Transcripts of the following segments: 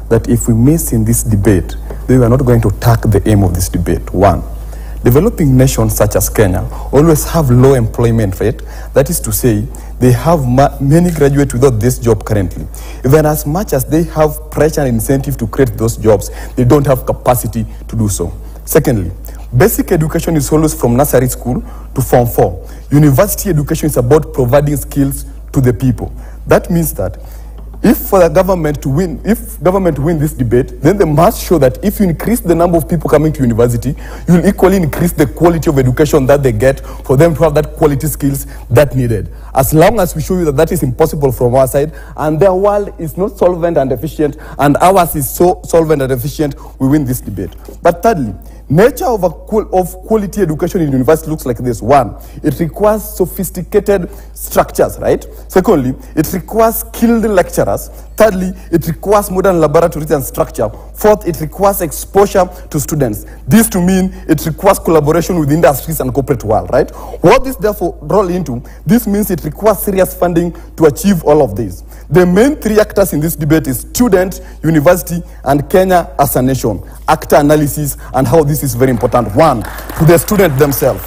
that if we miss in this debate, then we are not going to tack the aim of this debate. One, developing nations such as Kenya always have low employment rate. That is to say, they have many graduates without this job currently. Even as much as they have pressure and incentive to create those jobs, they don't have capacity to do so. Secondly, basic education is always from nursery school to Form 4. University education is about providing skills to the people. That means that if for the government to win, if government win this debate, then they must show that if you increase the number of people coming to university, you will equally increase the quality of education that they get for them to have that quality skills that needed. As long as we show you that that is impossible from our side, and their world is not solvent and efficient, and ours is so solvent and efficient, we win this debate. But thirdly, nature of quality education in university looks like this. One, it requires sophisticated structures, right? Secondly, it requires skilled lecturers. Thirdly, it requires modern laboratories and structure. Fourth, it requires exposure to students. This to mean it requires collaboration with industries and corporate world, right? What this therefore roll into, this means it requires serious funding to achieve all of this. The main three actors in this debate is student, university, and Kenya as a nation. Actor analysis and how this is very important. One, to the student themselves.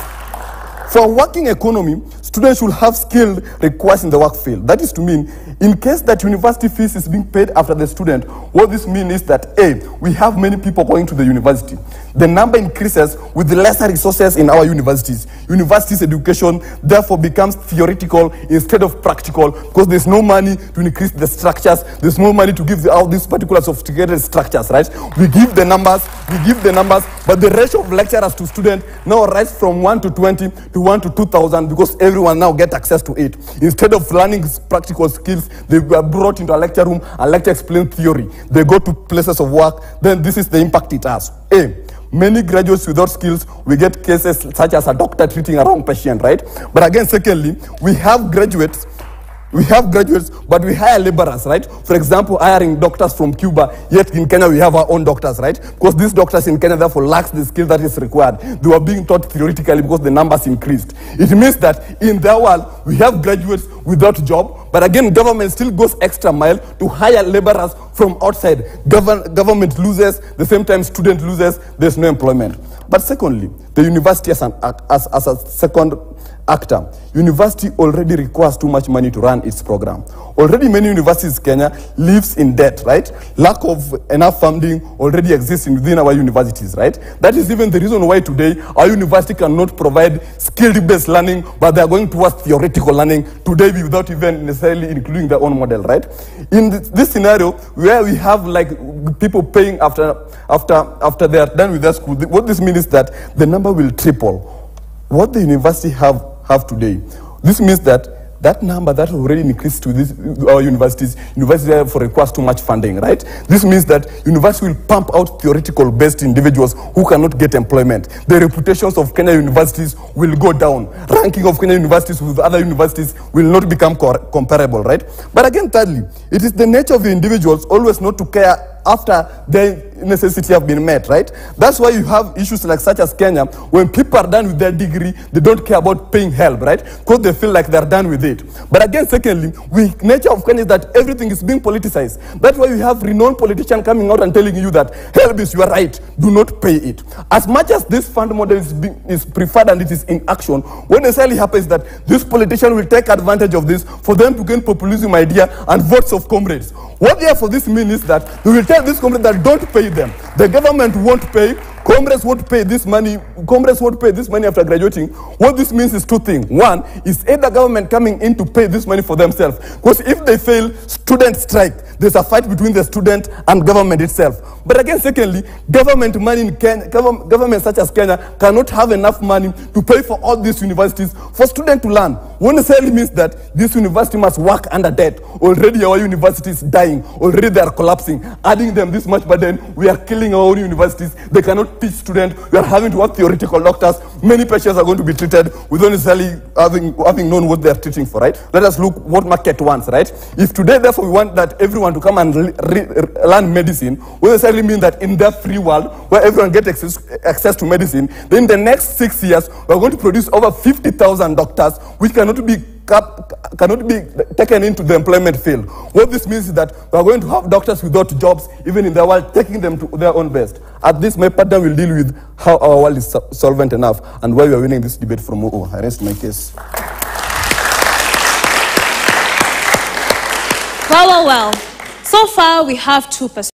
For a working economy, students should have skilled requirements in the work field. That is to mean, in case that university fees is being paid after the student, what this means is that A, we have many people going to the university. The number increases with lesser resources in our universities. Universities education therefore becomes theoretical instead of practical because there's no money to increase the structures. There's no money to give all these particular sophisticated structures, right? We give the numbers, but the ratio of lecturers to students now rise from 1 to 20 to 1 to 2,000 because everyone now get access to it. Instead of learning practical skills, they were brought into a lecture room and lecture explain theory. They go to places of work, then this is the impact it has. A, many graduates without skills, we get cases such as a doctor treating a wrong patient, right? But again, secondly, we have graduates, but we hire laborers, right? For example, hiring doctors from Cuba, yet in Kenya we have our own doctors, right? Because these doctors in Kenya therefore lacks the skill that is required. They were being taught theoretically because the numbers increased. It means that in their world, we have graduates without job, but again, government still goes extra mile to hire laborers from outside. Government loses, the same time student loses, there's no employment. But secondly, the university as a second actor. University already requires too much money to run its program. Already many universities in Kenya lives in debt, right? Lack of enough funding already exists within our universities, right? That is even the reason why today our university cannot provide skill-based learning, but they are going towards theoretical learning today without even necessarily including their own model, right? In this scenario where we have like people paying after they are done with their school, what this means is that the number will triple. What the university have today. This means that that number that already increased to our university therefore requires too much funding, right? This means that university will pump out theoretical based individuals who cannot get employment. The reputations of Kenya universities will go down. Ranking of Kenya universities with other universities will not become comparable, right? But again, thirdly, it is the nature of the individuals always not to care after their necessity have been met, right? That's why you have issues like such as Kenya, when people are done with their degree, they don't care about paying help, right? Because they feel like they're done with it. But again, secondly, nature of Kenya is that everything is being politicized. That's why you have renowned politicians coming out and telling you that help is your right, do not pay it. As much as this fund model is preferred and it is in action, what necessarily happens is that this politician will take advantage of this for them to gain populism idea and votes of comrades. What therefore this means is that we will tell these comrades that don't pay them. The government won't pay. Comrades won't pay this money. Comrades won't pay this money after graduating. What this means is two things. One is either government coming in to pay this money for themselves. Because if they fail, students strike. There's a fight between the student and government itself. But again, secondly, government money in Kenya, government such as Kenya cannot have enough money to pay for all these universities for students to learn. What necessarily means that this university must work under debt. Already our university is dying. Already they are collapsing. Adding them this much burden, we are killing our own universities. They cannot teach students. We are having to have theoretical doctors. Many patients are going to be treated without necessarily having known what they are treating for, right? Let us look what market wants, right? If today, therefore, we want that everyone to come and learn medicine, what necessarily mean that in their free world, where everyone gets access to medicine, then in the next 6 years, we are going to produce over 50,000 doctors, which cannot be cannot be taken into the employment field. What this means is that we are going to have doctors without jobs, even in the world, taking them to their own best. At this, my partner will deal with how our world is solvent enough and why we are winning this debate from OO. I rest my case. Well. So far, we have two perspectives.